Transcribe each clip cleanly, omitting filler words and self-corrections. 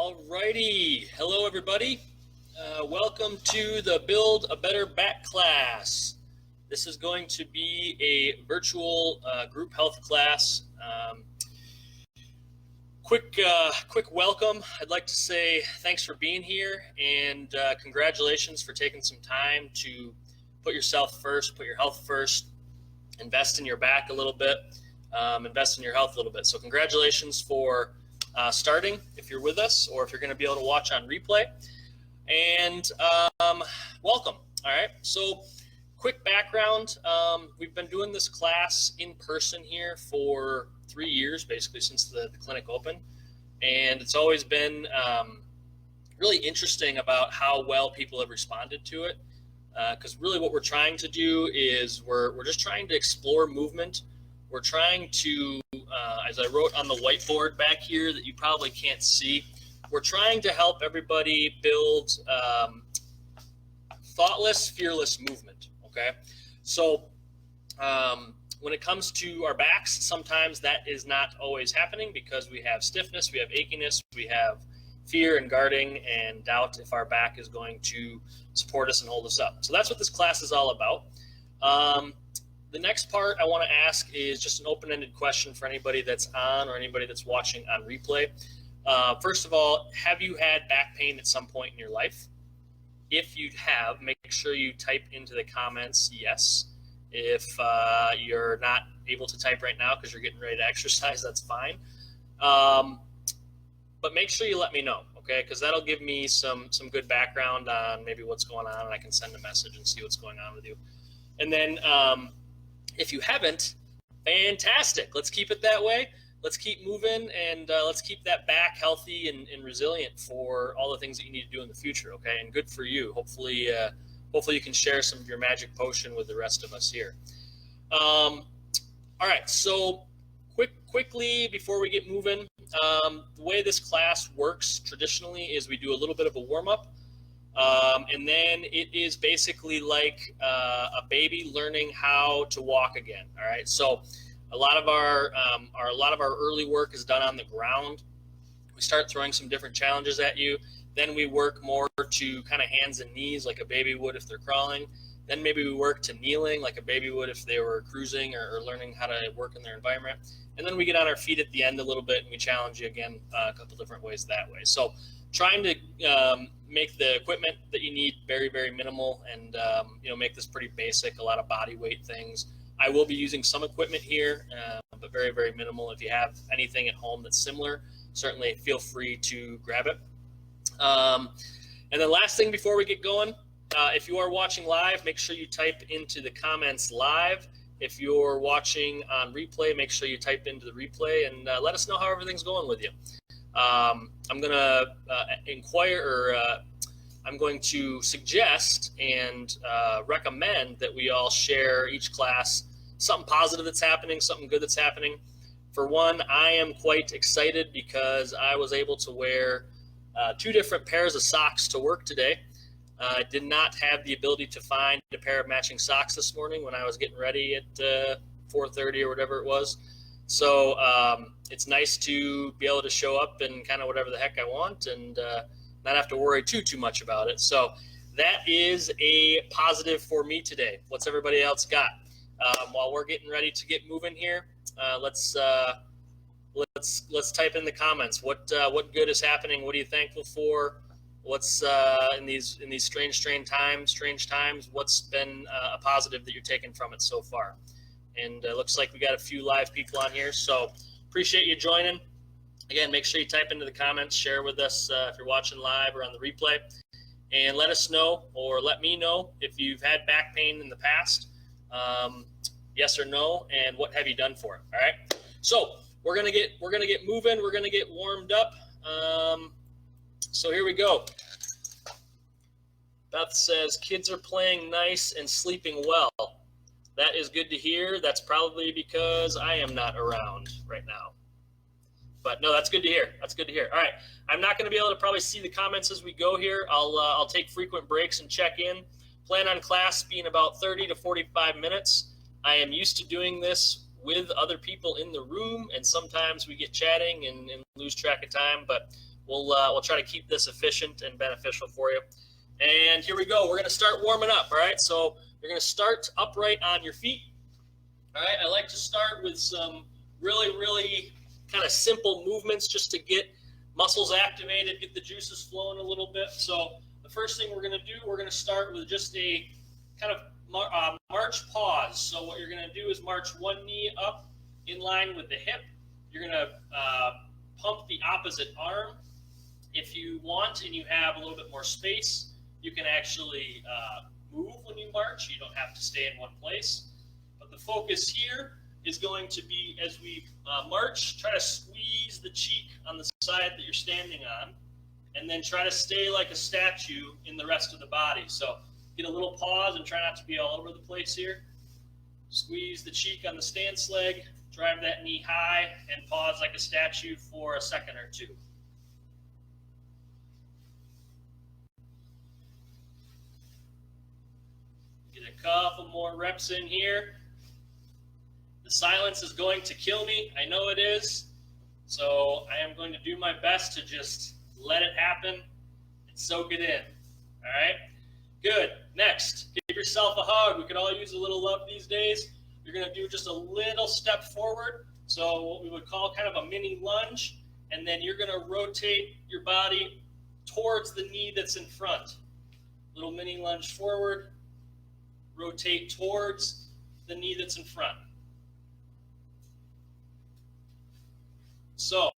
Alrighty, hello everybody. Welcome to the Build a Better Back class. This is going to be a virtual group health class. Quick welcome. I'd like to say thanks for being here and congratulations for taking some time to put yourself first, put your health first, invest in your back a little bit, invest in your health a little bit. So congratulations for starting if you're with us or if you're going to be able to watch on replay. And welcome. All right. So quick background. We've been doing this class in person here for 3 years, basically since the clinic opened. And it's always been really interesting about how well people have responded to it. Because really what we're trying to do is we're just trying to explore movement. We're trying to, as I wrote on the whiteboard back here that you probably can't see, we're trying to help everybody build thoughtless, fearless movement, okay? So when it comes to our backs, sometimes that is not always happening because we have stiffness, we have achiness, we have fear and guarding and doubt if our back is going to support us and hold us up. So that's what this class is all about. The next part I want to ask is just an open-ended question for anybody that's on or anybody that's watching on replay. First of all, have you had back pain at some point in your life? If you have, make sure you type into the comments yes. If you're not able to type right now because you're getting ready to exercise, that's fine. But make sure you let me know, okay? Because that'll give me some good background on maybe what's going on, and I can send a message and see what's going on with you. And then if you haven't, fantastic. Let's keep it that way. Let's keep moving, and let's keep that back healthy and resilient for all the things that you need to do in the future, okay? And good for you. Hopefully you can share some of your magic potion with the rest of us here. All right, so quickly before we get moving, the way this class works traditionally is we do a little bit of a warm-up. And then it is basically like a baby learning how to walk again. All right. So a lot of our early work is done on the ground. We start throwing some different challenges at you. Then we work more to kind of hands and knees like a baby would if they're crawling. Then maybe we work to kneeling like a baby would if they were cruising or learning how to work in their environment. And then we get on our feet at the end a little bit and we challenge you again a couple different ways that way. So trying to make the equipment that you need very, very minimal and make this pretty basic, a lot of body weight things. I will be using some equipment here, but very, very minimal. If you have anything at home that's similar, certainly feel free to grab it. And then last thing before we get going, if you are watching live, make sure you type into the comments live. If you're watching on replay, make sure you type into the replay and let us know how everything's going with you. I'm going to I'm going to suggest and recommend that we all share each class something positive that's happening, something good that's happening. For one, I am quite excited because I was able to wear 2 different pairs of socks to work today. I did not have the ability to find a pair of matching socks this morning when I was getting ready at 4:30 or whatever it was. So it's nice to be able to show up in kind of whatever the heck I want and not have to worry too much about it. So that is a positive for me today. What's everybody else got? While we're getting ready to get moving here, let's type in the comments. What good is happening? What are you thankful for? What's in these strange times? What's been a positive that you're taking from it so far? And it looks like we got a few live people on here, so appreciate you joining. Again, make sure you type into the comments, share with us if you're watching live or on the replay, and let us know or let me know if you've had back pain in the past, yes or no, and what have you done for it. All right. So we're gonna get moving. We're gonna get warmed up. So here we go. Beth says kids are playing nice and sleeping well. That is good to hear. That's probably because I am not around right now. But no, that's good to hear. That's good to hear. All right. I'm not going to be able to probably see the comments as we go here. I'll take frequent breaks and check in. Plan on class being about 30 to 45 minutes. I am used to doing this with other people in the room, and sometimes we get chatting and lose track of time. But we'll try to keep this efficient and beneficial for you. And here we go. We're going to start warming up. All right. So you're going to start upright on your feet. All right. I like to start with some really kind of simple movements just to get muscles activated, get the juices flowing a little bit. So the first thing we're going to do, we're going to start with just a kind of march pause. So what you're going to do is march one knee up in line with the hip. You're going to pump the opposite arm. If you want and you have a little bit more space, you can actually move when you march. You don't have to stay in one place. But the focus here is going to be, as we march, try to squeeze the cheek on the side that you're standing on, and then try to stay like a statue in the rest of the body. So get a little pause and try not to be all over the place here. Squeeze the cheek on the stance leg, drive that knee high, and pause like a statue for a second or two. Get a couple more reps in here. The silence is going to kill me. I know it is. So I am going to do my best to just let it happen and soak it in. All right? Good. Next, give yourself a hug. We could all use a little love these days. You're going to do just a little step forward. So what we would call kind of a mini lunge. And then you're going to rotate your body towards the knee that's in front. Little mini lunge forward. Rotate towards the knee that's in front. So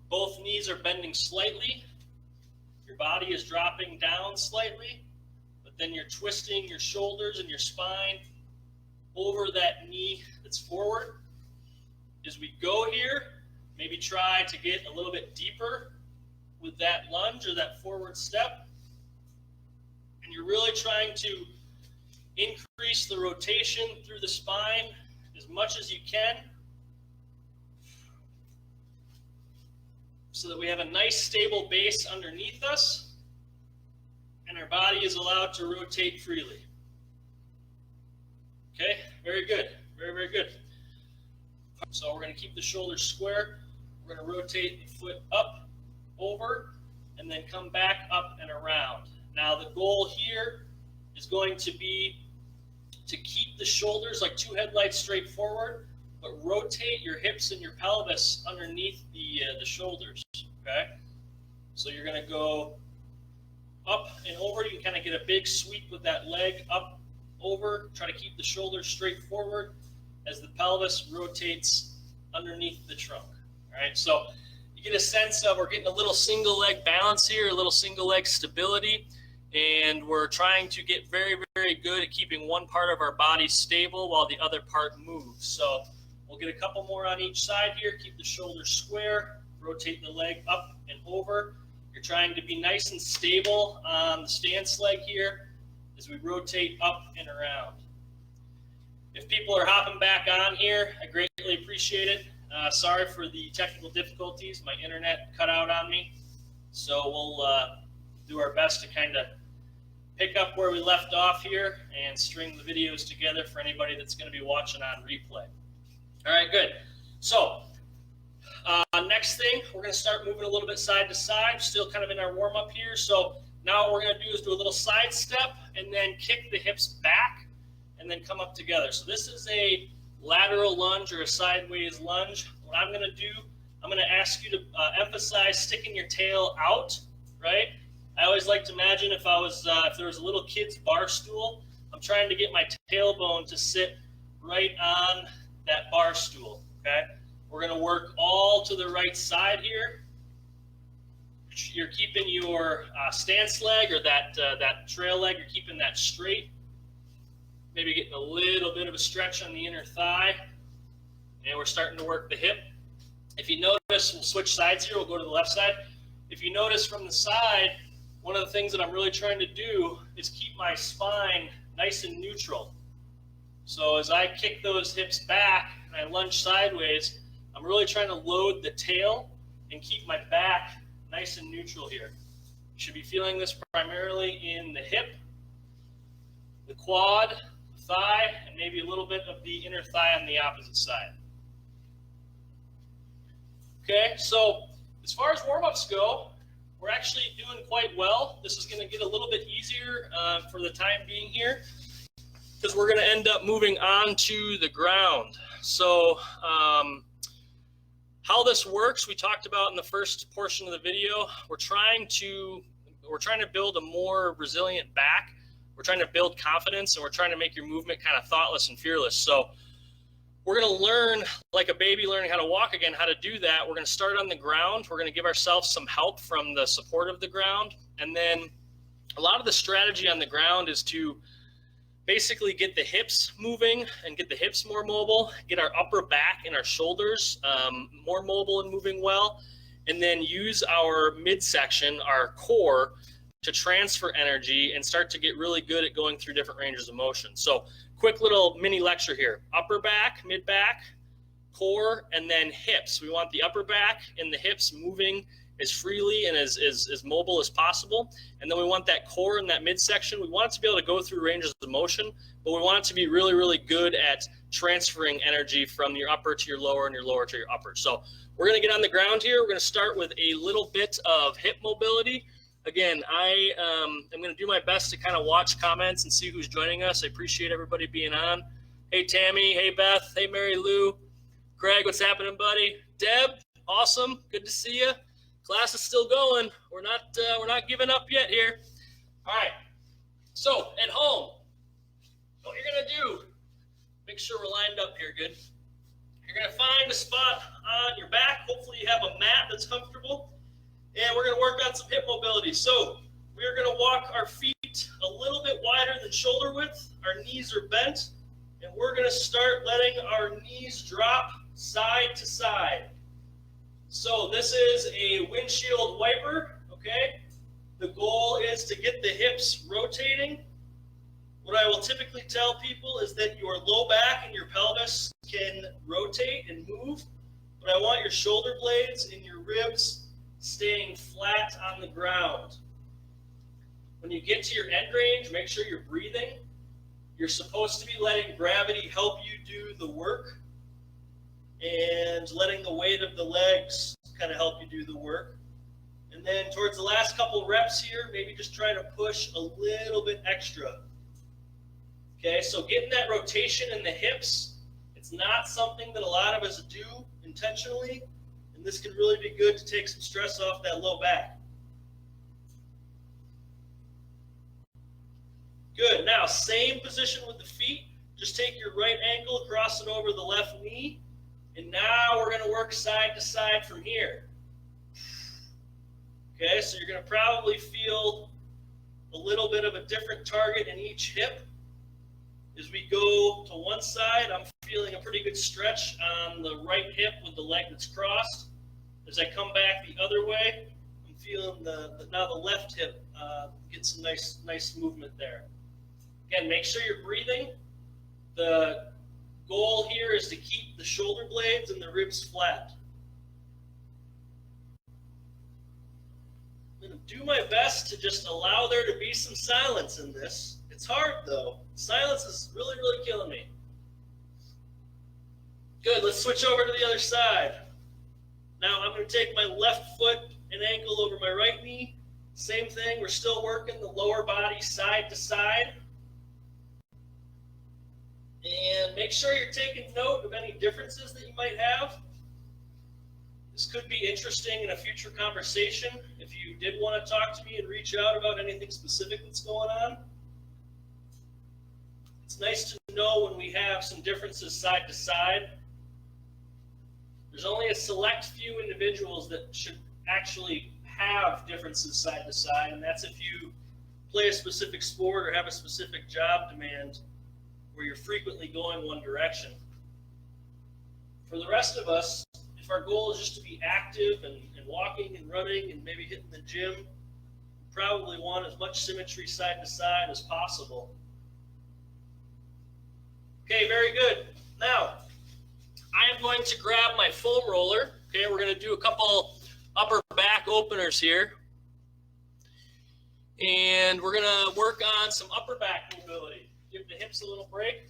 both knees are bending slightly. Your body is dropping down slightly, but then you're twisting your shoulders and your spine over that knee that's forward. As we go here, maybe try to get a little bit deeper with that lunge or that forward step. And you're really trying to increase the rotation through the spine as much as you can, so that we have a nice stable base underneath us and our body is allowed to rotate freely. Okay, very good, very good. So we're going to keep the shoulders square. We're going to rotate the foot up, over, and then come back up and around. Now the goal here is going to be to keep the shoulders like two headlights straight forward, but rotate your hips and your pelvis underneath the shoulders, okay? So you're going to go up and over. You can kind of get a big sweep with that leg up, over. Try to keep the shoulders straight forward as the pelvis rotates underneath the trunk, all right? So you get a sense of we're getting a little single leg balance here, a little single leg stability, and we're trying to get very good at keeping one part of our body stable while the other part moves. So we'll get a couple more on each side here. Keep the shoulders square. Rotate the leg up and over. You're trying to be nice and stable on the stance leg here as we rotate up and around. If people are hopping back on here, I greatly appreciate it. Sorry for the technical difficulties. My internet cut out on me. So we'll do our best to kind of pick up where we left off here and string the videos together for anybody that's going to be watching on replay. All right, good. So next thing, we're going to start moving a little bit side to side, still kind of in our warm-up here. So now what we're going to do is do a little side step and then kick the hips back and then come up together. So this is a lateral lunge or a sideways lunge. What I'm going to do, I'm going to ask you to emphasize sticking your tail out, right? I always like to imagine if there was a little kid's bar stool, I'm trying to get my tailbone to sit right on that bar stool, okay? We're going to work all to the right side here. You're keeping your stance leg or that trail leg, you're keeping that straight. Maybe getting a little bit of a stretch on the inner thigh. And we're starting to work the hip. If you notice, we'll switch sides here. We'll go to the left side. If you notice from the side, one of the things that I'm really trying to do is keep my spine nice and neutral. So as I kick those hips back and I lunge sideways, I'm really trying to load the tail and keep my back nice and neutral here. You should be feeling this primarily in the hip, the quad, the thigh, and maybe a little bit of the inner thigh on the opposite side. Okay, so as far as warm-ups go, we're actually doing quite well. This is going to get a little bit easier for the time being here, because we're going to end up moving on to the ground. So how this works, we talked about in the first portion of the video. We're trying to build a more resilient back. We're trying to build confidence, and we're trying to make your movement kind of thoughtless and fearless. So we're going to learn, like a baby learning how to walk again, how to do that. We're going to start on the ground. We're going to give ourselves some help from the support of the ground. And then a lot of the strategy on the ground is to basically get the hips moving and get the hips more mobile, get our upper back and our shoulders more mobile and moving well, and then use our midsection, our core, to transfer energy and start to get really good at going through different ranges of motion. So quick little mini lecture here. Upper back, mid back, core, and then hips. We want the upper back and the hips moving as freely and as mobile as possible. And then we want that core and that midsection. We want it to be able to go through ranges of motion, but we want it to be really, really good at transferring energy from your upper to your lower and your lower to your upper. So we're going to get on the ground here. We're going to start with a little bit of hip mobility. Again, I am going to do my best to kind of watch comments and see who's joining us. I appreciate everybody being on. Hey, Tammy. Hey, Beth. Hey, Mary Lou. Greg, what's happening, buddy? Deb, awesome. Good to see you. Class is still going. We're not giving up yet here. All right. So at home, what you're going to do, make sure we're lined up here good. You're going to find a spot on your back. Hopefully you have a mat that's comfortable. And we're going to work on some hip mobility. So we're going to walk our feet a little bit wider than shoulder width. Our knees are bent. And we're going to start letting our knees drop side to side. So this is a windshield wiper, okay? The goal is to get the hips rotating. What I will typically tell people is that your low back and your pelvis can rotate and move, but I want your shoulder blades and your ribs staying flat on the ground. When you get to your end range, make sure you're breathing. You're supposed to be letting gravity help you do the work and letting the weight of the legs kind of help you do the work. And then towards the last couple reps here, maybe just try to push a little bit extra. Okay, so getting that rotation in the hips, it's not something that a lot of us do intentionally, and this can really be good to take some stress off that low back. Good, now same position with the feet. Just take your right ankle, cross it over the left knee, and now we're going to work side to side from here. Okay, so you're going to probably feel a little bit of a different target in each hip. As we go to one side, I'm feeling a pretty good stretch on the right hip with the leg that's crossed. As I come back the other way, I'm feeling now the left hip get some nice movement there. Again, make sure you're breathing. The goal here is to keep the shoulder blades and the ribs flat. I'm going to do my best to just allow there to be some silence in this. It's hard though. Silence is really, really killing me. Good, let's switch over to the other side. Now I'm going to take my left foot and ankle over my right knee. Same thing, we're still working the lower body side to side. And make sure you're taking note of any differences that you might have. This could be interesting in a future conversation if you did want to talk to me and reach out about anything specific that's going on. It's nice to know when we have some differences side to side. There's only a select few individuals that should actually have differences side to side, and that's if you play a specific sport or have a specific job demand where you're frequently going one direction. For the rest of us, if our goal is just to be active and walking and running and maybe hitting the gym, we probably want as much symmetry side to side as possible. Okay, very good. Now, I am going to grab my foam roller. Okay, we're going to do a couple upper back openers here. And we're going to work on some upper back mobility. Give the hips a little break.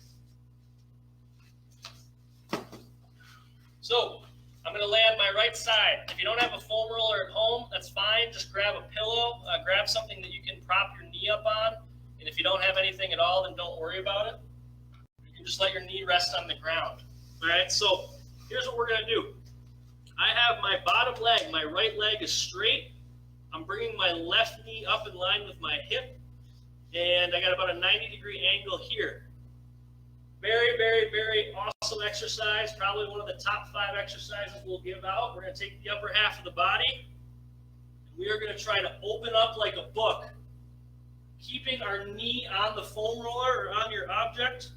So, I'm going to lay on my right side. If you don't have a foam roller at home, that's fine. Just grab a pillow, grab something that you can prop your knee up on. And if you don't have anything at all, then don't worry about it. You can just let your knee rest on the ground. All right, so here's what we're going to do. I have my bottom leg, my right leg is straight. I'm bringing my left knee up in line with my hip. And I got about a 90-degree angle here. Very, very, very awesome exercise. Probably one of the top 5 exercises we'll give out. We're going to take the upper half of the body. And we are going to try to open up like a book, keeping our knee on the foam roller or on your object.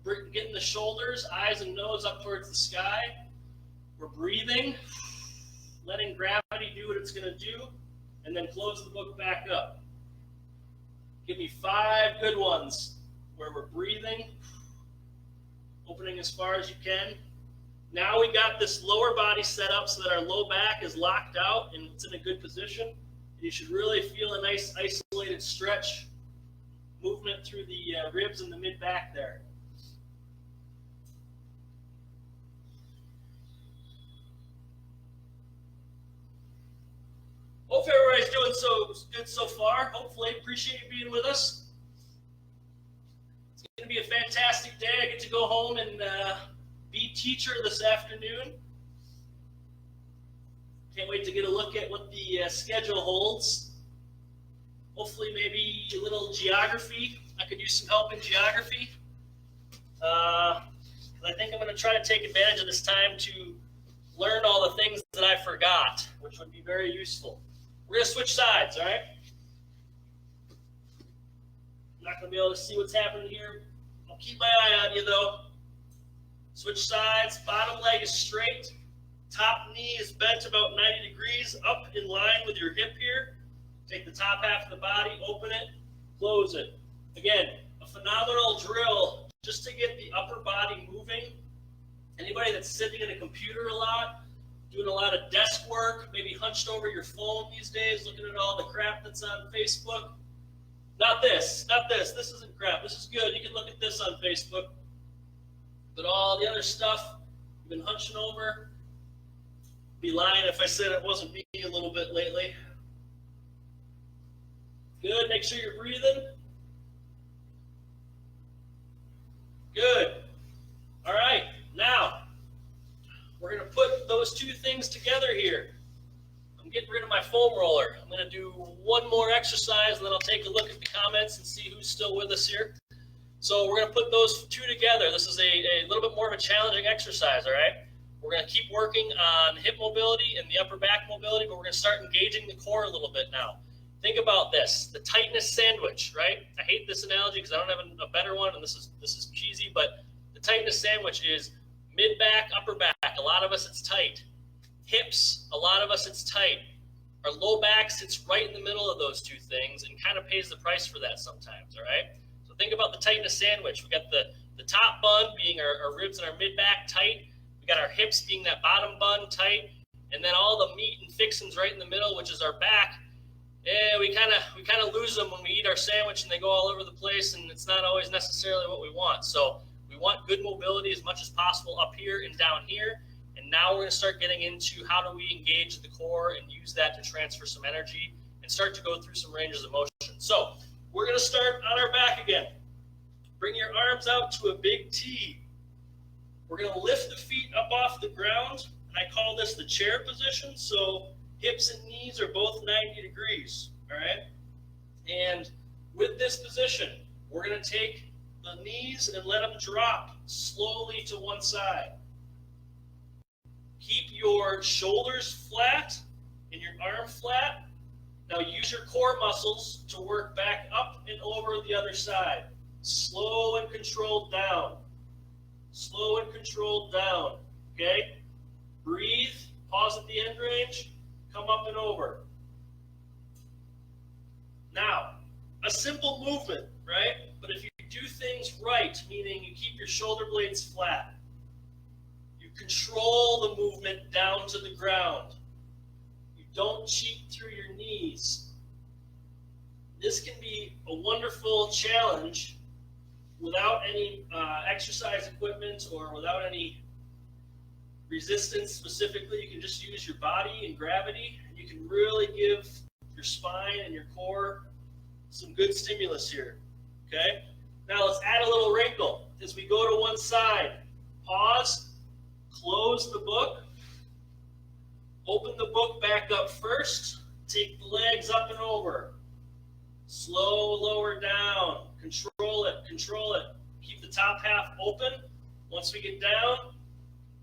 We're getting the shoulders, eyes, and nose up towards the sky. We're breathing, letting gravity do what it's going to do, and then close the book back up. Give me 5 good ones where we're breathing, opening as far as you can. Now we got this lower body set up so that our low back is locked out and it's in a good position. You should really feel a nice isolated stretch movement through the ribs and the mid-back there. Hope everybody's doing so good so far. Hopefully, appreciate you being with us. It's going to be a fantastic day. I get to go home and be teacher this afternoon. Can't wait to get a look at what the schedule holds. Hopefully, maybe a little geography. I could use some help in geography. I think I'm going to try to take advantage of this time to learn all the things that I forgot, which would be very useful. We're going to switch sides, all right? I'm not going to be able to see what's happening here. I'll keep my eye on you, though. Switch sides. Bottom leg is straight. Top knee is bent about 90 degrees, up in line with your hip here. Take the top half of the body, open it, close it. Again, a phenomenal drill just to get the upper body moving. Anybody that's sitting at a computer a lot, doing a lot of desk work, maybe hunched over your phone these days, looking at all the crap that's on Facebook. Not this, not this. This isn't crap. This is good. You can look at this on Facebook. But all the other stuff you've been hunching over, be lying if I said it wasn't me a little bit lately. Good. Make sure you're breathing. Good. All right. Now, we're going to put those two things together here. I'm getting rid of my foam roller. I'm going to do one more exercise, and then I'll take a look at the comments and see who's still with us here. So we're going to put those two together. This is a little bit more of a challenging exercise, all right? We're going to keep working on hip mobility and the upper back mobility, but we're going to start engaging the core a little bit now. Think about this, the tightness sandwich, right? I hate this analogy because I don't have a better one, and this is cheesy, but the tightness sandwich is mid-back, upper back. A lot of us, it's tight. Hips, a lot of us, it's tight. Our low back sits right in the middle of those two things and kind of pays the price for that sometimes, all right? So think about the tightness sandwich. We got the top bun being our ribs and our mid-back tight. We got our hips being that bottom bun tight. And then all the meat and fixings right in the middle, which is our back. Yeah, we kind of lose them when we eat our sandwich and they go all over the place, and it's not always necessarily what we want. So we want good mobility as much as possible up here and down here. And now we're going to start getting into how do we engage the core and use that to transfer some energy and start to go through some ranges of motion. So we're going to start on our back again. Bring your arms out to a big T. We're going to lift the feet up off the ground. And I call this the chair position. So hips and knees are both 90 degrees, all right? And with this position, we're going to take the knees and let them drop slowly to one side. Keep your shoulders flat and your arm flat. Now use your core muscles to work back up and over the other side. Slow and controlled down. Slow and controlled down, okay? Breathe, pause at the end range, come up and over. Now, a simple movement, right? But if you do things right, meaning you keep your shoulder blades flat, you control the movement down to the ground, you don't cheat through your knees. This can be a wonderful challenge without any exercise equipment or without any resistance specifically, you can just use your body and gravity. You can really give your spine and your core some good stimulus here, okay? Now let's add a little wrinkle. As we go to one side, pause, close the book, open the book back up first, take the legs up and over, slow lower down, control it, keep the top half open. Once we get down,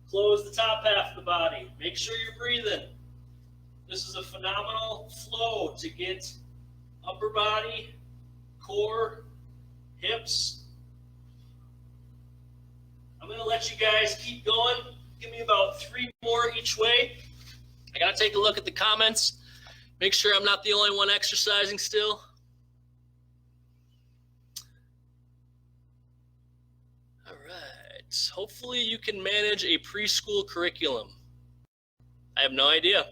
close the top half of the body. Make sure you're breathing. This is a phenomenal flow to get upper body, core, hips. I'm going to let you guys keep going. Give me about 3 more each way. I got to take a look at the comments. Make sure I'm not the only one exercising still. All right. Hopefully you can manage a preschool curriculum. I have no idea.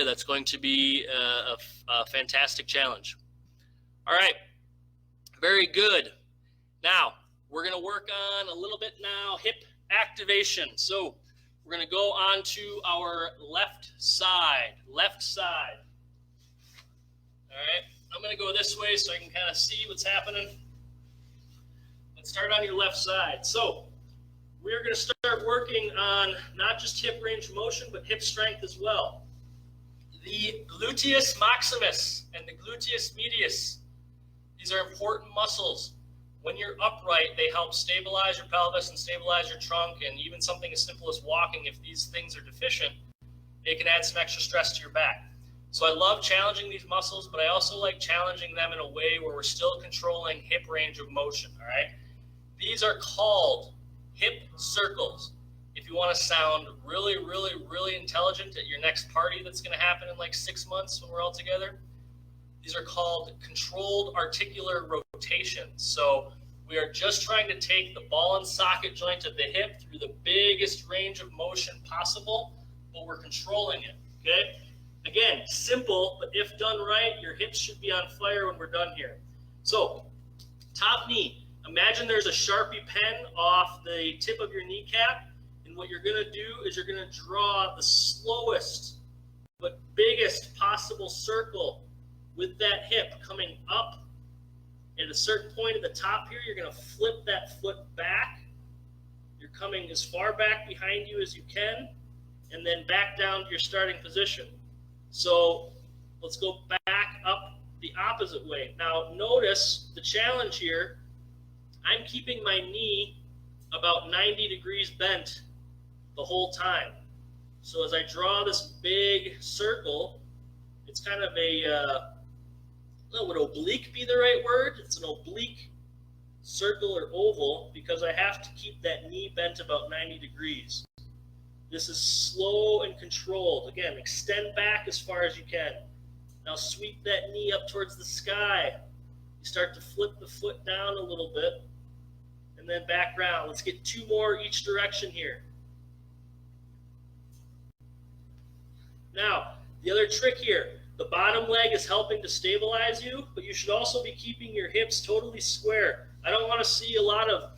That's going to be a fantastic challenge. All right. Very good. Now, we're going to work on a little bit now hip activation. So we're going to go on to our left side. All right. I'm going to go this way so I can kind of see what's happening. Let's start on your left side. So we're going to start working on not just hip range of motion, but hip strength as well. The gluteus maximus and the gluteus medius, these are important muscles. When you're upright, they help stabilize your pelvis and stabilize your trunk, and even something as simple as walking, if these things are deficient, it can add some extra stress to your back. So I love challenging these muscles, but I also like challenging them in a way where we're still controlling hip range of motion, all right? These are called hip circles. If you want to sound really, really, really intelligent at your next party that's going to happen in like 6 months when we're all together, these are called controlled articular rotations. So we are just trying to take the ball and socket joint of the hip through the biggest range of motion possible, but we're controlling it, okay? Again, simple, but if done right, your hips should be on fire when we're done here. So, top knee. Imagine there's a Sharpie pen off the tip of your kneecap, and what you're going to do is you're going to draw the slowest but biggest possible circle with that hip coming up. At a certain point at the top here, you're going to flip that foot back. You're coming as far back behind you as you can, and then back down to your starting position. So let's go back up the opposite way. Now notice the challenge here. I'm keeping my knee about 90 degrees bent the whole time. So as I draw this big circle, it's kind of a would oblique be the right word? It's an oblique circle or oval because I have to keep that knee bent about 90 degrees. This is slow and controlled. Again, extend back as far as you can. Now sweep that knee up towards the sky. You start to flip the foot down a little bit and then back round. Let's get 2 more each direction here. Now, the other trick here. The bottom leg is helping to stabilize you, but you should also be keeping your hips totally square. I don't want to see a lot of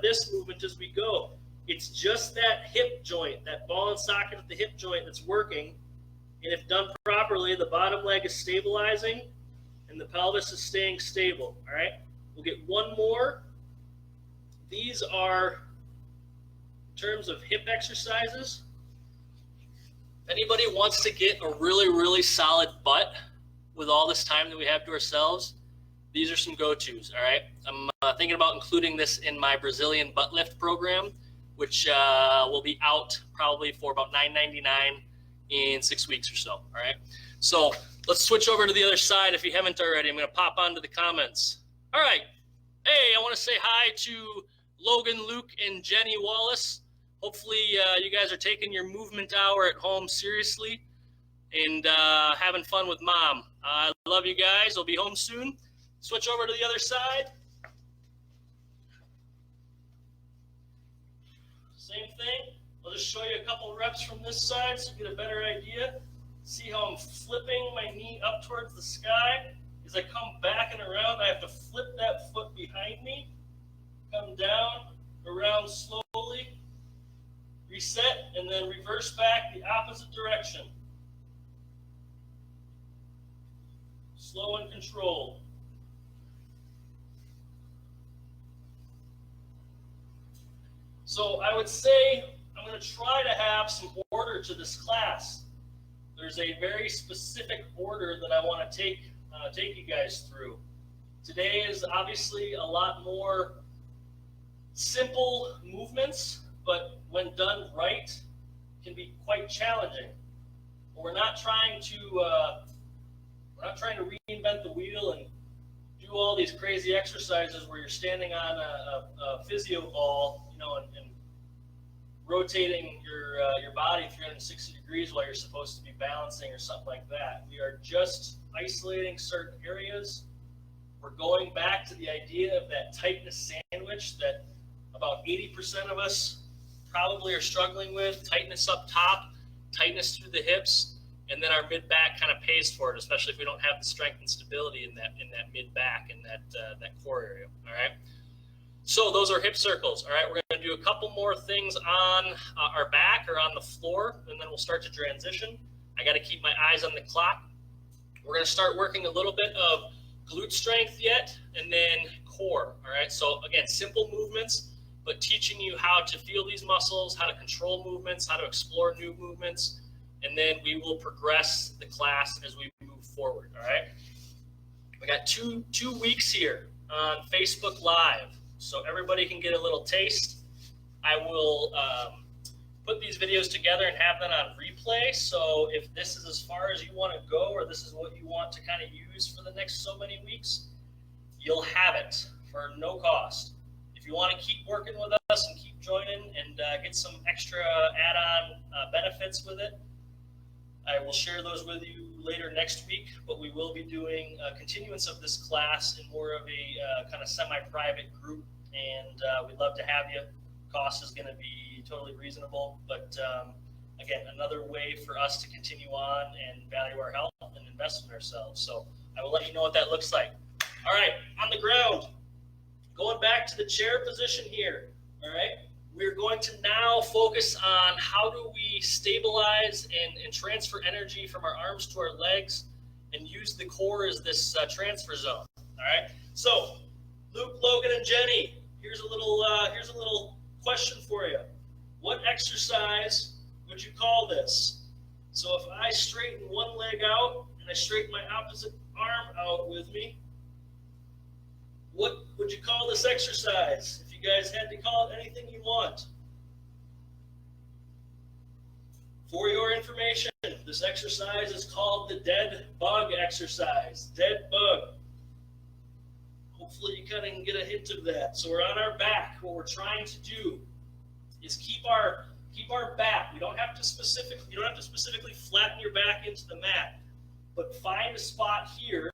this movement as we go. It's just that hip joint, that ball and socket of the hip joint that's working. And if done properly, the bottom leg is stabilizing and the pelvis is staying stable. All right, we'll get 1 more. These are in terms of hip exercises. Anybody wants to get a really, really solid butt with all this time that we have to ourselves, these are some go-tos, all right? I'm thinking about including this in my Brazilian butt lift program, which will be out probably for about $9.99 in 6 weeks or so, all right? So let's switch over to the other side if you haven't already. I'm going to pop onto the comments. All right. Hey, I want to say hi to Logan, Luke, and Jenny Wallace. Hopefully you guys are taking your movement hour at home seriously and having fun with mom. I love you guys. I'll be home soon. Switch over to the other side. Same thing. I'll just show you a couple reps from this side so you get a better idea. See how I'm flipping my knee up towards the sky. As I come back and around, I have to flip that foot behind me, come down, around slowly, reset, and then reverse back the opposite direction. Slow and controlled. So I would say I'm going to try to have some order to this class. There's a very specific order that I want to take you guys through. Today is obviously a lot more simple movements, but when done right, can be quite challenging. But we're not trying to reinvent the wheel and do all these crazy exercises where you're standing on a physio ball, you know, and rotating your body 360 degrees while you're supposed to be balancing or something like that. We are just isolating certain areas. We're going back to the idea of that tightness sandwich that about 80% of us probably are struggling with. Tightness up top, tightness through the hips, and then our mid-back kind of pays for it, especially if we don't have the strength and stability in that mid-back and that core area, all right? So those are hip circles, all right? We're going to do a couple more things on our back or on the floor, and then we'll start to transition. I got to keep my eyes on the clock. We're going to start working a little bit of glute strength yet, and then core, all right? So again, simple movements, but teaching you how to feel these muscles, how to control movements, how to explore new movements, and then we will progress the class as we move forward, all right? We got two weeks here on Facebook Live, so everybody can get a little taste. I will put these videos together and have them on replay, so if this is as far as you want to go, or this is what you want to kind of use for the next so many weeks, you'll have it for no cost. If you want to keep working with us and keep joining and get some extra add-on benefits with it, I will share those with you later next week, but we will be doing a continuance of this class in more of a kind of semi-private group, and we'd love to have you. Cost is going to be totally reasonable, but again, another way for us to continue on and value our health and invest in ourselves. So I will let you know what that looks like. All right, on the ground, going back to the chair position here, all right? We're going to now focus on how do we stabilize and transfer energy from our arms to our legs and use the core as this transfer zone, all right? So Luke, Logan, and Jenny, here's a little question for you. What exercise would you call this? So if I straighten one leg out and I straighten my opposite arm out with me, what would you call this exercise? If you guys had to call it anything you want. For your information, this exercise is called the dead bug exercise. Dead bug. Hopefully you kind of can get a hint of that. So we're on our back. What we're trying to do is keep our back. You don't have to specifically flatten your back into the mat, but find a spot here.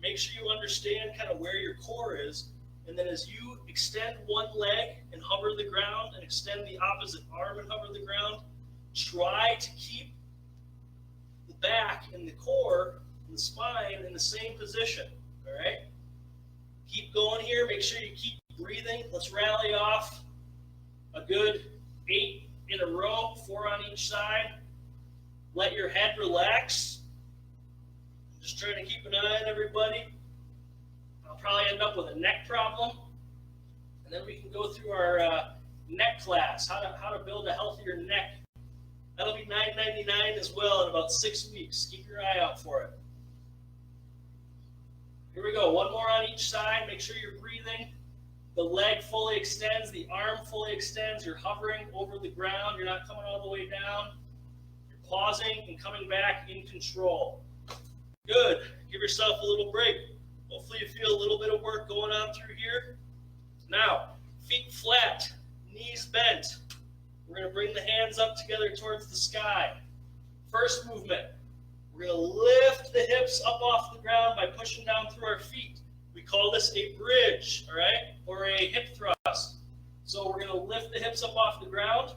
Make sure you understand kind of where your core is, and then as you extend one leg and hover the ground and extend the opposite arm and hover the ground, try to keep the back and the core and the spine in the same position, all right? Keep going here. Make sure you keep breathing. Let's rally off a good 8 in a row, 4 on each side. Let your head relax. Just trying to keep an eye on everybody. I'll probably end up with a neck problem. And then we can go through our neck class, how to build a healthier neck. That'll be $9.99 as well in about 6 weeks. Keep your eye out for it. Here we go. One more on each side. Make sure you're breathing. The leg fully extends. The arm fully extends. You're hovering over the ground. You're not coming all the way down. You're pausing and coming back in control. Good. Give yourself a little break. Hopefully you feel a little bit of work going on through here. Now, feet flat, knees bent. We're going to bring the hands up together towards the sky. First movement. We're going to lift the hips up off the ground by pushing down through our feet. We call this a bridge, all right, or a hip thrust. So we're going to lift the hips up off the ground.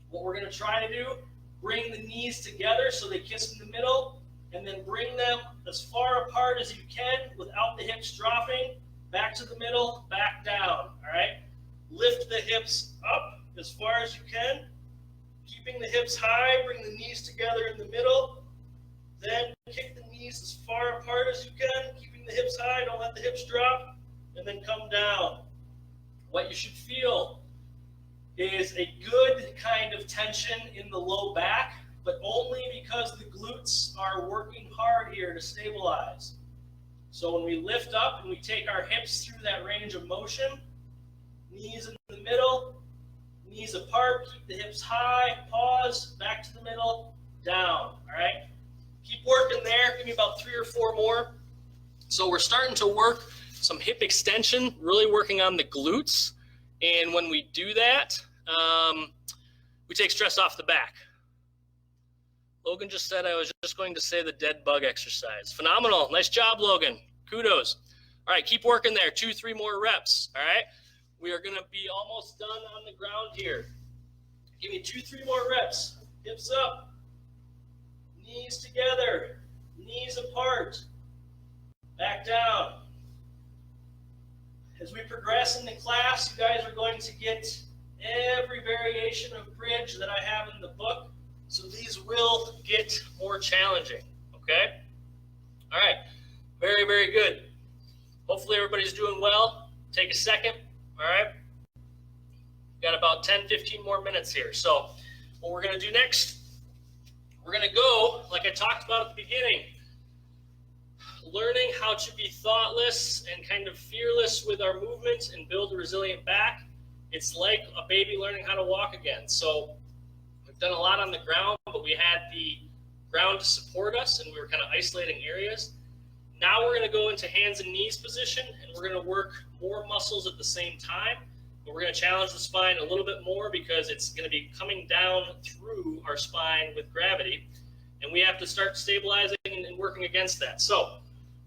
What we're going to try to do, bring the knees together so they kiss in the middle, and then bring them as far apart as you can without the hips dropping. Back to the middle, back down, all right? Lift the hips up, as far as you can, keeping the hips high, bring the knees together in the middle, then kick the knees as far apart as you can, keeping the hips high, don't let the hips drop, and then come down. What you should feel is a good kind of tension in the low back, but only because the glutes are working hard here to stabilize. So when we lift up and we take our hips through that range of motion, knees in the middle, knees apart, keep the hips high, pause, back to the middle, down, all right? Keep working there, give me about 3 or 4 more. So we're starting to work some hip extension, really working on the glutes. And when we do that, we take stress off the back. Logan just said I was just going to say the dead bug exercise. Phenomenal. Nice job, Logan. Kudos. All right, keep working there. 2, 3 more reps. All right. We are going to be almost done on the ground here. Give me 2, 3 more reps. Hips up. Knees together. Knees apart. Back down. As we progress in the class, you guys are going to get every variation of bridge that I have in the book. So these will get more challenging, okay? All right, very, very good. Hopefully everybody's doing well. Take a second, all right? We've got about 10, 15 more minutes here. So what we're gonna do next, we're gonna go, like I talked about at the beginning, learning how to be thoughtless and kind of fearless with our movements and build a resilient back. It's like a baby learning how to walk again. So we've done a lot on the ground, but we had the ground to support us and we were kind of isolating areas. Now we're going to go into hands and knees position and we're going to work more muscles at the same time. But we're going to challenge the spine a little bit more because it's going to be coming down through our spine with gravity. And we have to start stabilizing and working against that. So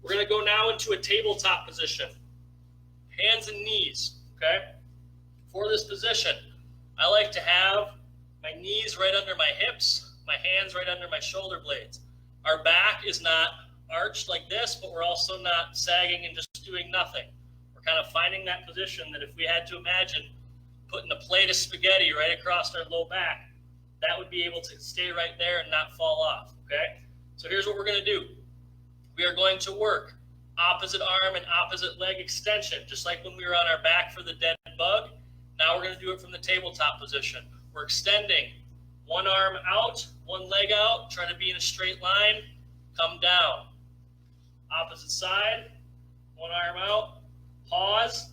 we're going to go now into a tabletop position. Hands and knees, okay? For this position, I like to have my knees right under my hips, my hands right under my shoulder blades. Our back is not arched like this, but we're also not sagging and just doing nothing. We're kind of finding that position that if we had to imagine putting a plate of spaghetti right across our low back, that would be able to stay right there and not fall off, okay? So here's what we're going to do. We are going to work opposite arm and opposite leg extension, just like when we were on our back for the dead bug. Now we're going to do it from the tabletop position. We're extending one arm out, one leg out, trying to be in a straight line, come down. Opposite side, one arm out, pause,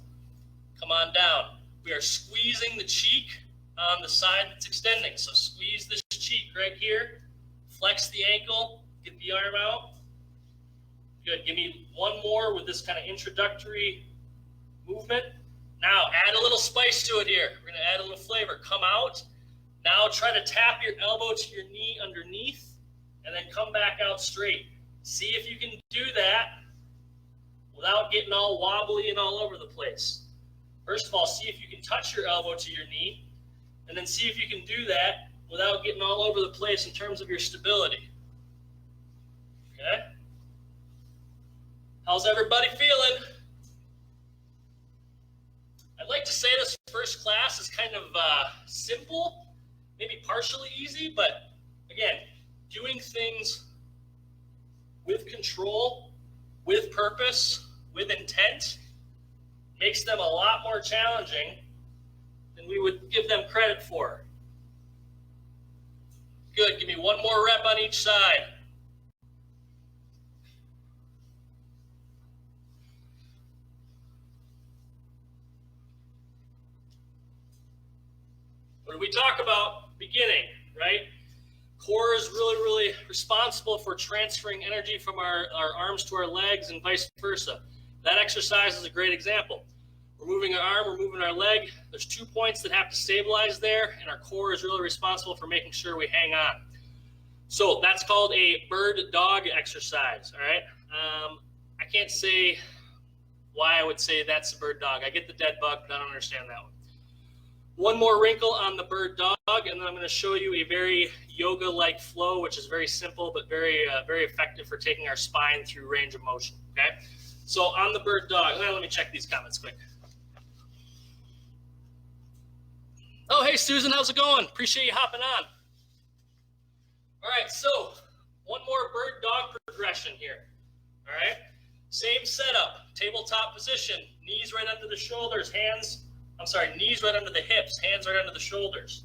come on down. We are squeezing the cheek on the side that's extending. So squeeze this cheek right here, flex the ankle, get the arm out. Good, give me one more with this kind of introductory movement. Now add a little spice to it here. We're gonna add a little flavor. Come out. Now try to tap your elbow to your knee underneath and then come back out straight. See if you can do that without getting all wobbly and all over the place. First of all, see if you can touch your elbow to your knee and then see if you can do that without getting all over the place in terms of your stability. Okay? How's everybody feeling? I'd like to say this first class is kind of simple, maybe partially easy, but again, doing things with control, with purpose, with intent, makes them a lot more challenging than we would give them credit for. Good, give me one more rep on each side. What did we talk about? Beginning, right? Core is really responsible for transferring energy from our arms to our legs and vice versa. That exercise is a great example. We're moving our arm, we're moving our leg. There's 2 points that have to stabilize there, and our core is really responsible for making sure we hang on. So that's called a bird dog exercise, all right? I can't say why I would say that's a bird dog. I get the dead bug, but I don't understand that one. One more wrinkle on the bird dog, and then I'm going to show you a very yoga-like flow, which is very simple but very effective for taking our spine through range of motion, okay? So on the bird dog, let me check these comments quick. Oh, hey, Hey, Susan, how's it going? Appreciate you hopping on. All right, so one more bird dog progression here. All right, same setup, tabletop position, knees right under the shoulders, knees right under the hips, hands right under the shoulders.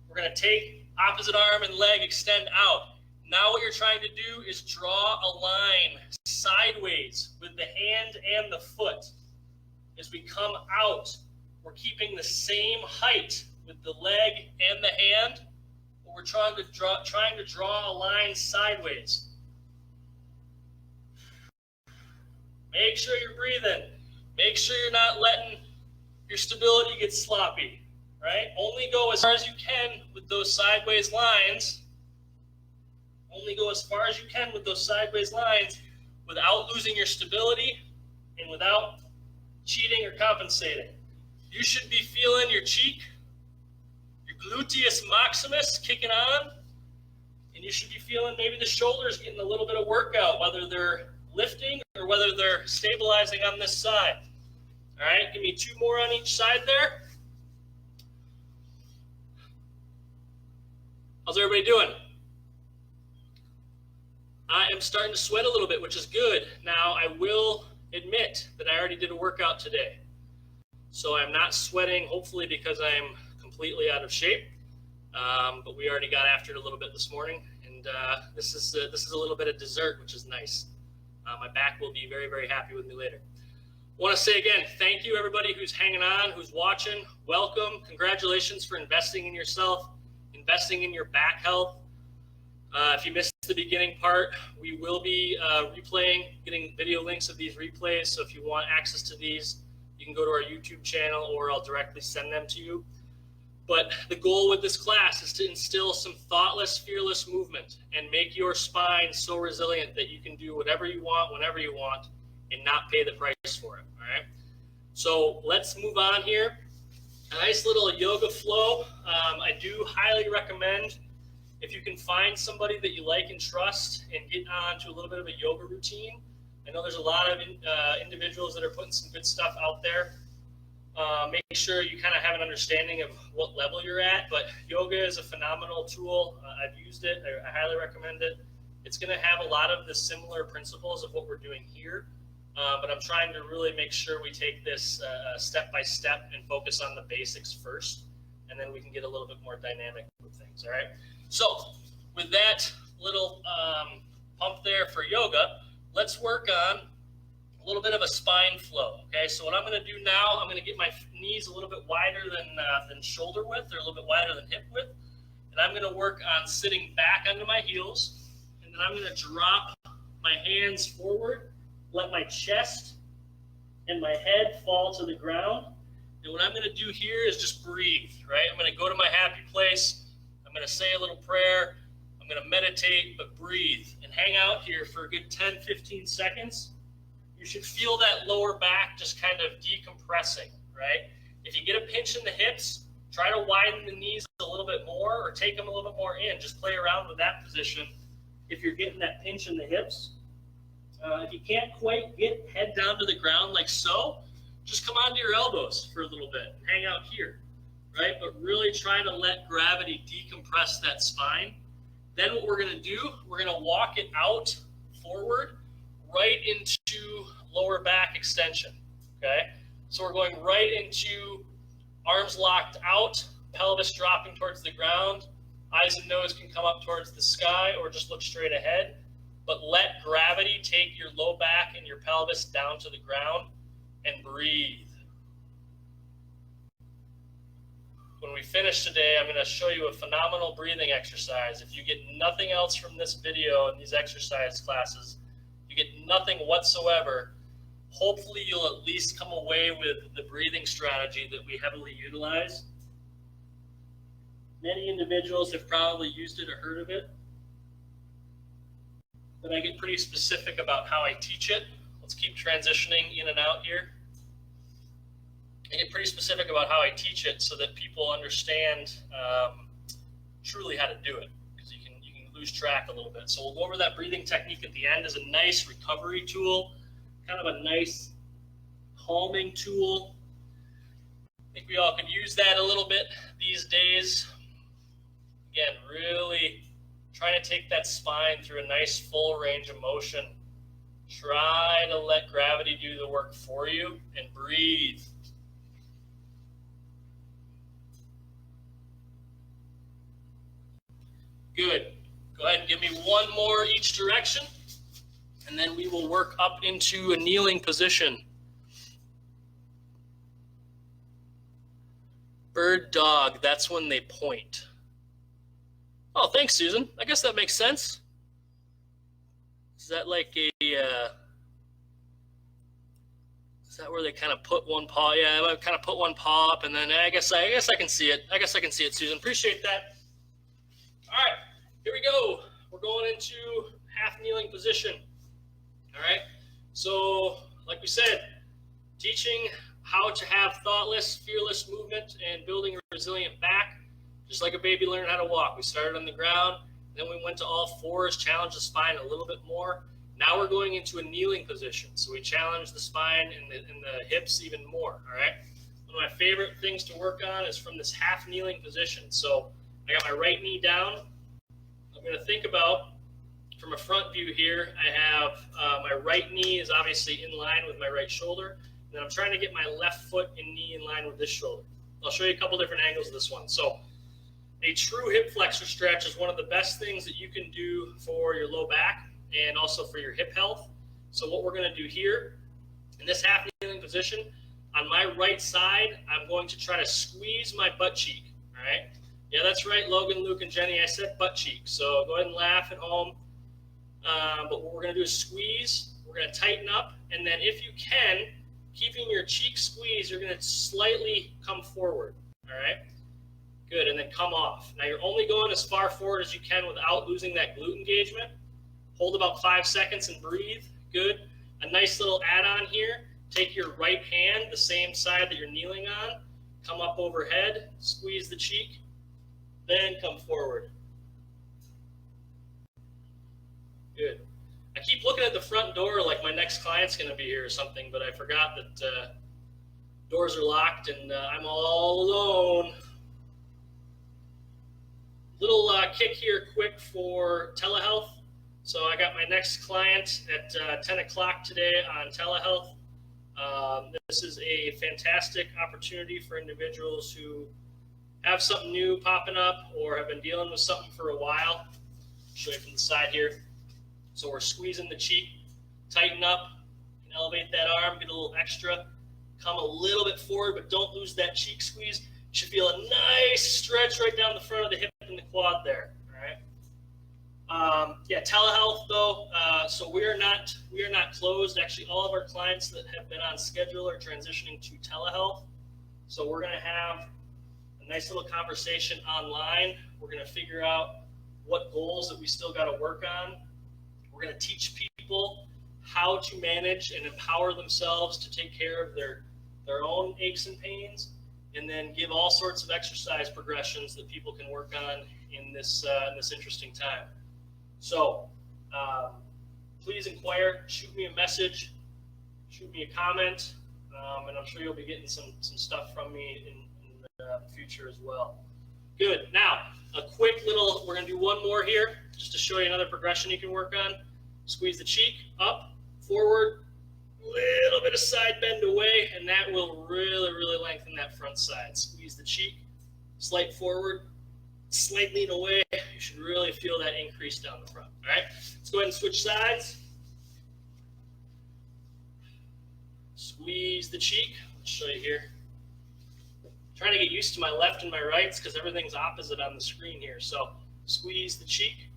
We're going to take opposite arm and leg, extend out. Now what you're trying to do is draw a line sideways with the hand and the foot. As we come out, we're keeping the same height with the leg and the hand, but we're trying to draw a line sideways. Make sure you're breathing. Make sure you're not letting your stability get sloppy, right? Only go as far as you can with those sideways lines. Only go as far as you can with those sideways lines without losing your stability and without cheating or compensating. You should be feeling your cheek, your gluteus maximus kicking on, and you should be feeling maybe the shoulders getting a little bit of workout, whether they're lifting or whether they're stabilizing on this side. All right, give me 2 more on each side there. How's everybody doing? I am starting to sweat a little bit, which is good. Now, I will admit that I already did a workout today. So I'm not sweating, hopefully, because I'm completely out of shape. But we already got after it a little bit this morning. And this is a little bit of dessert, which is nice. My back will be very, very happy with me later. I want to say again, thank you, everybody who's hanging on, who's watching. Welcome. Congratulations for investing in yourself, investing in your back health. If you missed the beginning part, we will be replaying, getting video links of these replays. So if you want access to these, you can go to our YouTube channel or I'll directly send them to you. But the goal with this class is to instill some thoughtless, fearless movement and make your spine so resilient that you can do whatever you want, whenever you want, and not pay the price for it, all right? So let's move on here. A nice little yoga flow. I do highly recommend, if you can find somebody that you like and trust and get on to a little bit of a yoga routine. I know there's a lot of individuals that are putting some good stuff out there. Make sure you kind of have an understanding of what level you're at, but yoga is a phenomenal tool. I've used it. I highly recommend it. It's going to have a lot of the similar principles of what we're doing here, but I'm trying to really make sure we take this step by step and focus on the basics first, and then we can get a little bit more dynamic with things, all right? So with that little pump there for yoga, let's work on a little bit of a spine flow, okay? So what I'm going to do now, I'm going to get my knees a little bit wider than shoulder width, or a little bit wider than hip width, and I'm going to work on sitting back onto my heels, and then I'm going to drop my hands forward, let my chest and my head fall to the ground, and what I'm going to do here is just breathe, right? I'm going to go to my happy place. I'm going to say a little prayer. I'm going to meditate, but breathe and hang out here for a good 10, 15 seconds. You should feel that lower back just kind of decompressing, right? If you get a pinch in the hips, try to widen the knees a little bit more or take them a little bit more in. Just play around with that position if you're getting that pinch in the hips. If you can't quite get head down to the ground like so, just come onto your elbows for a little bit and hang out here, right? But really try to let gravity decompress that spine. Then what we're going to do, we're going to walk it out forward right into lower back extension, okay? So we're going right into arms locked out, pelvis dropping towards the ground, eyes and nose can come up towards the sky or just look straight ahead, but let gravity take your low back and your pelvis down to the ground and breathe. When we finish today, I'm going to show you a phenomenal breathing exercise. If you get nothing else from this video and these exercise classes, you get nothing whatsoever, hopefully you'll at least come away with the breathing strategy that we heavily utilize. Many individuals have probably used it or heard of it, but I get pretty specific about how I teach it. Let's keep transitioning in and out here. I get pretty specific about how I teach it so that people understand truly how to do it, because you can lose track a little bit. So we'll go over that breathing technique at the end as a nice recovery tool, kind of a nice calming tool. It think we all could use that a little bit these days. Again, really trying to take that spine through a nice full range of motion. Try to let gravity do the work for you and breathe. Good. Go ahead and give me one more each direction, and then we will work up into a kneeling position. Bird dog, that's when they point. Oh, thanks, Susan. I guess that makes sense. Is that like a, is that where they kind of put one paw? Yeah, I kind of put one paw up, and then I guess I can see it. I guess I can see it, Susan. Appreciate that. All right, here we go. We're going into half kneeling position. All right, so like we said, teaching how to have thoughtless, fearless movement and building a resilient back, just like a baby learned how to walk. We started on the ground, then we went to all fours, challenged the spine a little bit more. Now we're going into a kneeling position, so we challenge the spine and the hips even more. All right, one of my favorite things to work on is from this half kneeling position. So I got my right knee down. I'm going to think about, from a front view here, I have my right knee is obviously in line with my right shoulder. And then I'm trying to get my left foot and knee in line with this shoulder. I'll show you a couple different angles of this one. So a true hip flexor stretch is one of the best things that you can do for your low back and also for your hip health. So what we're going to do here in this half kneeling position, on my right side, I'm going to try to squeeze my butt cheek. All right. Yeah, that's right, Logan, Luke, and Jenny. I said butt cheek. So go ahead and laugh at home. But what we're going to do is squeeze. We're going to tighten up. And then if you can, keeping your cheek squeezed, you're going to slightly come forward. All right? Good. And then come off. Now you're only going as far forward as you can without losing that glute engagement. Hold about 5 seconds and breathe. Good. A nice little add-on here. Take your right hand, the same side that you're kneeling on. Come up overhead. Squeeze the cheek. Then come forward. Good. I keep looking at the front door like my next client's going to be here or something, but I forgot that doors are locked and I'm all alone. Little kick here quick for telehealth. So I got my next client at 10 o'clock today on telehealth. This is a fantastic opportunity for individuals who have something new popping up or have been dealing with something for a while. I'll show you from the side here. So we're squeezing the cheek, tighten up, and elevate that arm, get a little extra. Come a little bit forward, but don't lose that cheek squeeze. You should feel a nice stretch right down the front of the hip and the quad there. All right. Yeah, telehealth though. So we are not closed. Actually, all of our clients that have been on schedule are transitioning to telehealth. So we're going to have a nice little conversation online. We're going to figure out what goals that we still got to work on. We're going to teach people how to manage and empower themselves to take care of their own aches and pains, and then give all sorts of exercise progressions that people can work on in this interesting time. So please inquire, shoot me a message, shoot me a comment, and I'm sure you'll be getting some stuff from me in the future as well. Good. Now, a quick little, we're going to do one more here just to show you another progression you can work on. Squeeze the cheek, up, forward, little bit of side bend away, and that will really, really lengthen that front side. Squeeze the cheek, slight forward, slight lean away. You should really feel that increase down the front. All right, let's go ahead and switch sides. Squeeze the cheek. Let's show you here. Trying to get used to my left and my rights because everything's opposite on the screen here. So squeeze the cheek.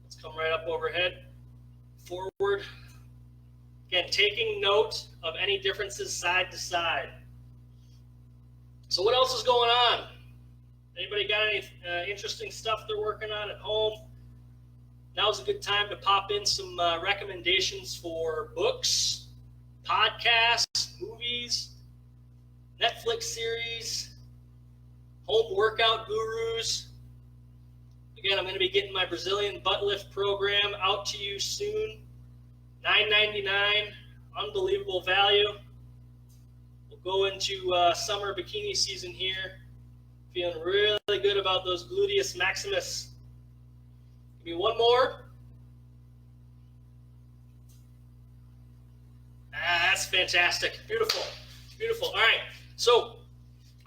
Let's come right up overhead. Forward. Again, taking note of any differences side to side. So what else is going on? Anybody got any interesting stuff they're working on at home? Now's a good time to pop in some recommendations for books, podcasts, movies, Netflix series, home workout gurus. Again, I'm going to be getting my Brazilian butt lift program out to you soon. $9.99, unbelievable value. We'll go into summer bikini season here. Feeling really good about those gluteus maximus. Give me one more. That's fantastic. Beautiful. Beautiful. All right. So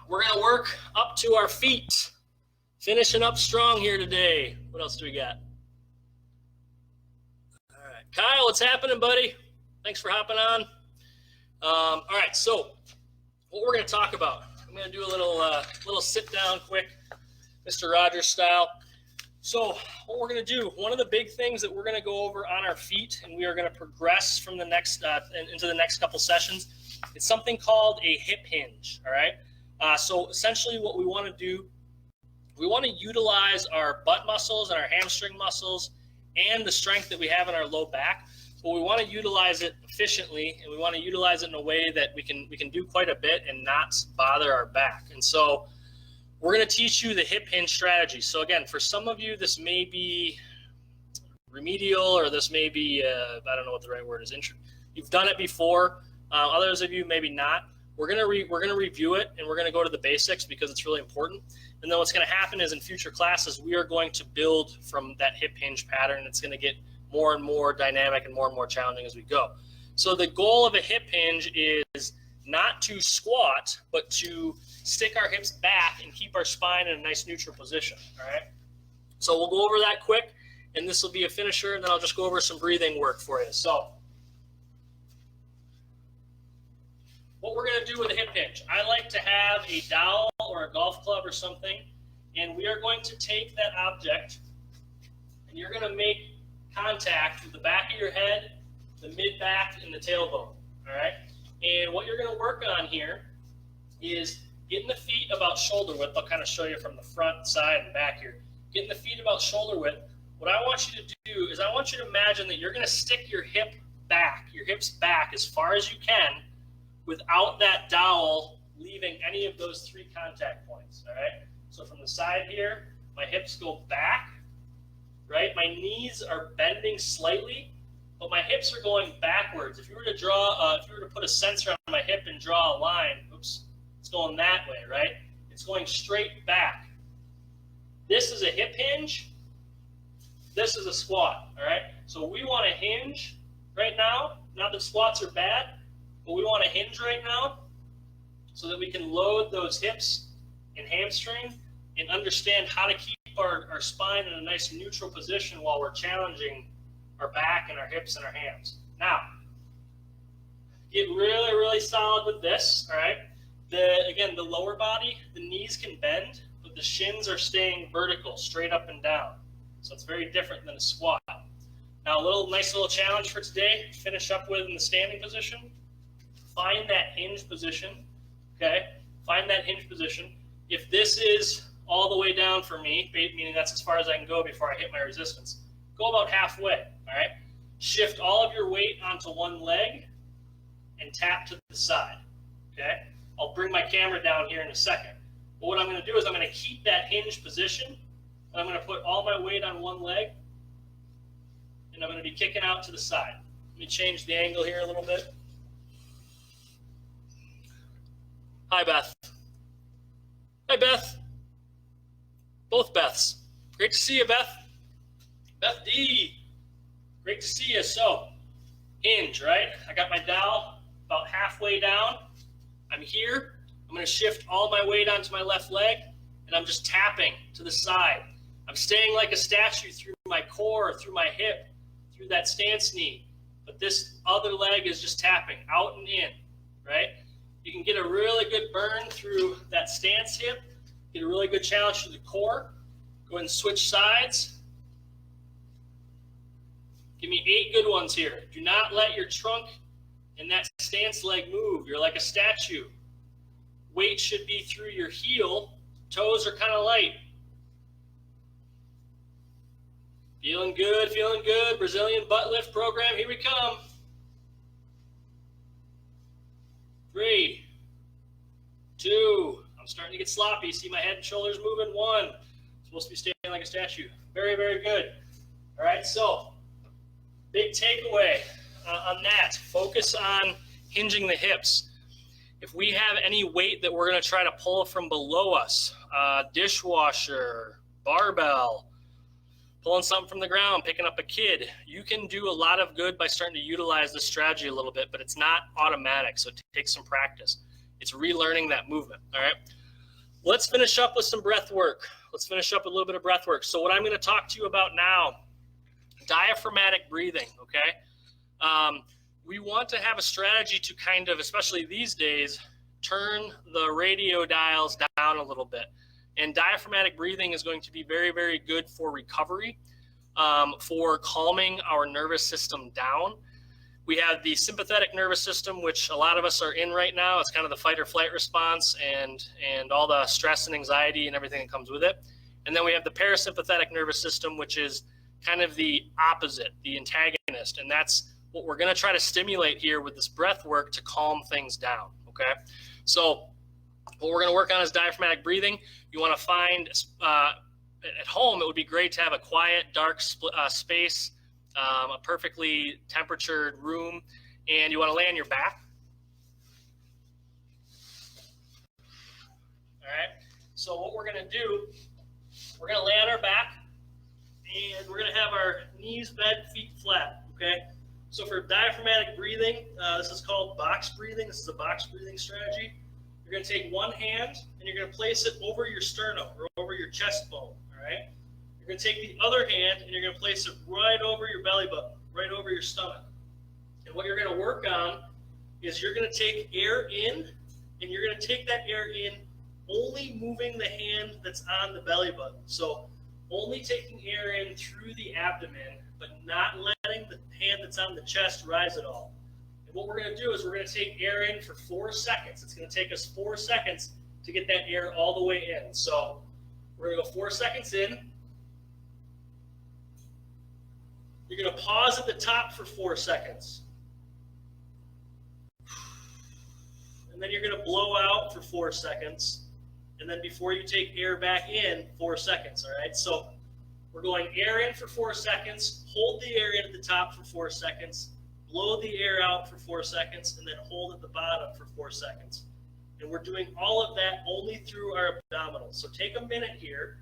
we're going to work up to our feet. Finishing up strong here today. What else do we got? All right. Kyle, what's happening, buddy? Thanks for hopping on. All right. So what we're going to talk about, I'm going to do a little sit down quick, Mr. Rogers style. So what we're going to do, one of the big things that we're going to go over on our feet, and we are going to progress from the next into the next couple sessions, it's something called a hip hinge. All right. So essentially what we want to do, we want to utilize our butt muscles and our hamstring muscles and the strength that we have in our low back, but we want to utilize it efficiently, and we want to utilize it in a way that we can do quite a bit and not bother our back. And so we're going to teach you the hip hinge strategy. So again, for some of you, this may be remedial, or this may be, I don't know what the right word is. You've done it before. Others of you, maybe not. We're going to review it, and we're going to go to the basics because it's really important. And then what's going to happen is in future classes, we are going to build from that hip hinge pattern. It's going to get more and more dynamic and more challenging as we go. So the goal of a hip hinge is not to squat, but to stick our hips back and keep our spine in a nice neutral position. All right. So we'll go over that quick, and this will be a finisher, and then I'll just go over some breathing work for you. So what we're going to do with a hip hinge, I like to have a dowel or a golf club or something, and we are going to take that object, and you're going to make contact with the back of your head, the mid-back, and the tailbone. All right. And what you're going to work on here is getting the feet about shoulder width. I'll kind of show you from the front, side, and back here. Getting the feet about shoulder width. What I want you to do is I want you to imagine that you're going to stick your hips back as far as you can without that dowel leaving any of those three contact points. All right. So from the side here, my hips go back, right? My knees are bending slightly, but my hips are going backwards. If you were to put a sensor on my hip and draw a line, oops, it's going that way, right? It's going straight back. This is a hip hinge. This is a squat, all right? So we want to hinge right now. Not that squats are bad, but we want to hinge right now so that we can load those hips and hamstring and understand how to keep our spine in a nice neutral position while we're challenging our back and our hips and our hams. Now, get really, really solid with this, all right? Again, the lower body, the knees can bend, but the shins are staying vertical, straight up and down. So it's very different than a squat. Now, nice little challenge for today, finish up with in the standing position. Find that hinge position, okay? Find that hinge position. If this is all the way down for me, meaning that's as far as I can go before I hit my resistance, go about halfway, all right? Shift all of your weight onto one leg and tap to the side, okay? I'll bring my camera down here in a second. But what I'm going to do is I'm going to keep that hinge position, and I'm going to put all my weight on one leg, and I'm going to be kicking out to the side. Let me change the angle here a little bit. Hi, Beth. Hi, Beth. Both Beths. Great to see you, Beth. Beth D. Great to see you. So, hinge, right? I got my dowel about halfway down. I'm here. I'm going to shift all my weight onto my left leg, and I'm just tapping to the side. I'm staying like a statue through my core, through my hip, through that stance knee. But this other leg is just tapping out and in, right? You can get a really good burn through that stance hip, get a really good challenge through the core. Go ahead and switch sides. Give me 8 good ones here. Do not let your trunk and that stance leg move. You're like a statue. Weight should be through your heel. Toes are kind of light. Feeling good, feeling good. Brazilian butt lift program. Here we come. 3, 2. I'm starting to get sloppy. See my head and shoulders moving. 1. I'm supposed to be standing like a statue. Very, very good. All right, so big takeaway on that. Focus on hinging the hips. If we have any weight that we're going to try to pull from below us, dishwasher, barbell, pulling something from the ground, picking up a kid, you can do a lot of good by starting to utilize this strategy a little bit, but it's not automatic, so it takes some practice. It's relearning that movement, all right? Let's finish up with some breath work. Let's finish up with a little bit of breath work. So what I'm going to talk to you about now, diaphragmatic breathing, okay? We want to have a strategy to kind of, especially these days, turn the radio dials down a little bit. And diaphragmatic breathing is going to be very, very good for recovery, for calming our nervous system down. We have the sympathetic nervous system, which a lot of us are in right now. It's kind of the fight or flight response and all the stress and anxiety and everything that comes with it. And then we have the parasympathetic nervous system, which is kind of the opposite, the antagonist. And that's what we're going to try to stimulate here with this breath work to calm things down, okay? So what we're going to work on is diaphragmatic breathing. You want to find, at home, it would be great to have a quiet, dark space, a perfectly temperatured room, and you want to lay on your back. All right, so what we're going to do, we're going to lay on our back, and we're going to have our knees bent, feet flat, okay? So for diaphragmatic breathing, this is called box breathing. This is a box breathing strategy. You're going to take one hand and you're going to place it over your sternum or over your chest bone, all right? You're going to take the other hand and you're going to place it right over your belly button, right over your stomach. And what you're going to work on is you're going to take air in, and you're going to take that air in only moving the hand that's on the belly button. So only taking air in through the abdomen, but not letting the hand that's on the chest rise at all. What we're going to do is we're going to take air in for 4 seconds. It's going to take us 4 seconds to get that air all the way in. So we're going to go 4 seconds in. You're going to pause at the top for 4 seconds. And then you're going to blow out for 4 seconds. And then before you take air back in, 4 seconds, all right? So we're going air in for 4 seconds, hold the air in at the top for 4 seconds, blow the air out for 4 seconds, and then hold at the bottom for 4 seconds. And we're doing all of that only through our abdominals. So take a minute here,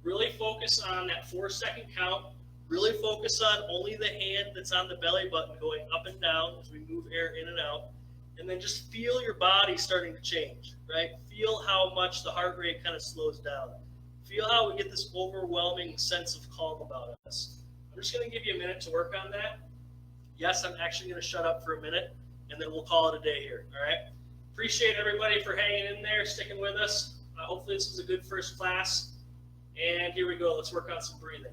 really focus on that 4-second count, really focus on only the hand that's on the belly button going up and down as we move air in and out, and then just feel your body starting to change, right? Feel how much the heart rate kind of slows down. Feel how we get this overwhelming sense of calm about us. I'm just going to give you a minute to work on that. Yes, I'm actually going to shut up for a minute, and then we'll call it a day here, all right? Appreciate everybody for hanging in there, sticking with us. Hopefully this was a good first class. And here we go. Let's work on some breathing.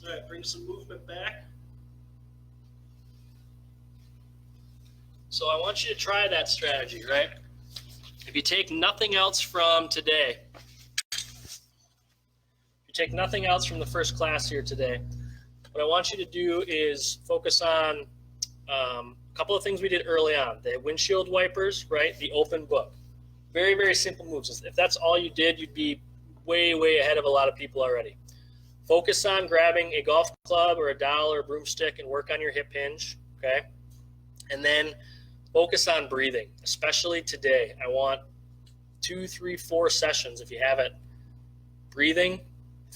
All right, bring some movement back. So I want you to try that strategy, right? If you take nothing else from today, if you take nothing else from the first class here today, what I want you to do is focus on a couple of things we did early on. The windshield wipers, right? The open book. Very, very simple moves. If that's all you did, you'd be way, way ahead of a lot of people already. Focus on grabbing a golf club or a dowel or a broomstick and work on your hip hinge, okay? And then Focus on breathing, especially today. I want 2, 3, 4 sessions if you have it. Breathing,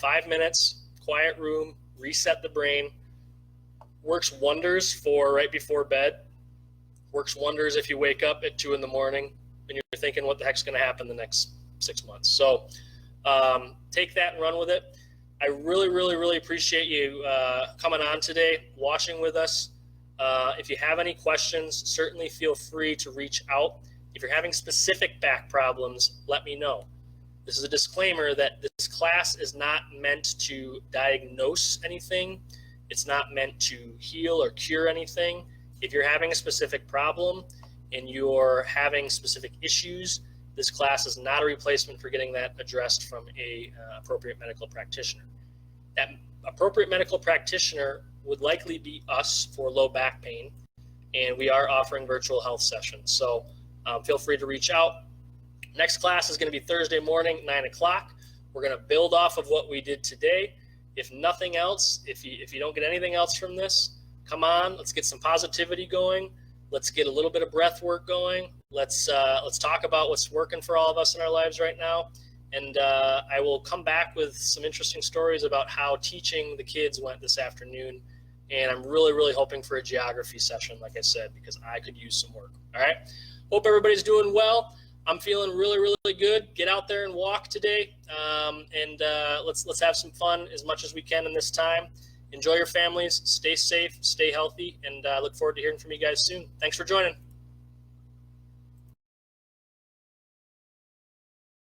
5 minutes, quiet room, reset the brain. Works wonders for right before bed. Works wonders if you wake up at 2 in the morning and you're thinking what the heck's going to happen the next 6 months. So take that and run with it. I really, really, really appreciate you coming on today, watching with us. If you have any questions, certainly feel free to reach out. If you're having specific back problems, let me know. This is a disclaimer that this class is not meant to diagnose anything. It's not meant to heal or cure anything. If you're having a specific problem and you're having specific issues, this class is not a replacement for getting that addressed from a appropriate medical practitioner. That appropriate medical practitioner would likely be us for low back pain, and we are offering virtual health sessions. So feel free to reach out. Next class is going to be Thursday morning, 9 o'clock. We're going to build off of what we did today. If nothing else, if you don't get anything else from this, come on, let's get some positivity going. Let's get a little bit of breath work going. Let's talk about what's working for all of us in our lives right now. And I will come back with some interesting stories about how teaching the kids went this afternoon. And I'm really, really hoping for a geography session, like I said, because I could use some work. All right. Hope everybody's doing well. I'm feeling really, really good. Get out there and walk today. And let's have some fun as much as we can in this time. Enjoy your families. Stay safe. Stay healthy. And I look forward to hearing from you guys soon. Thanks for joining.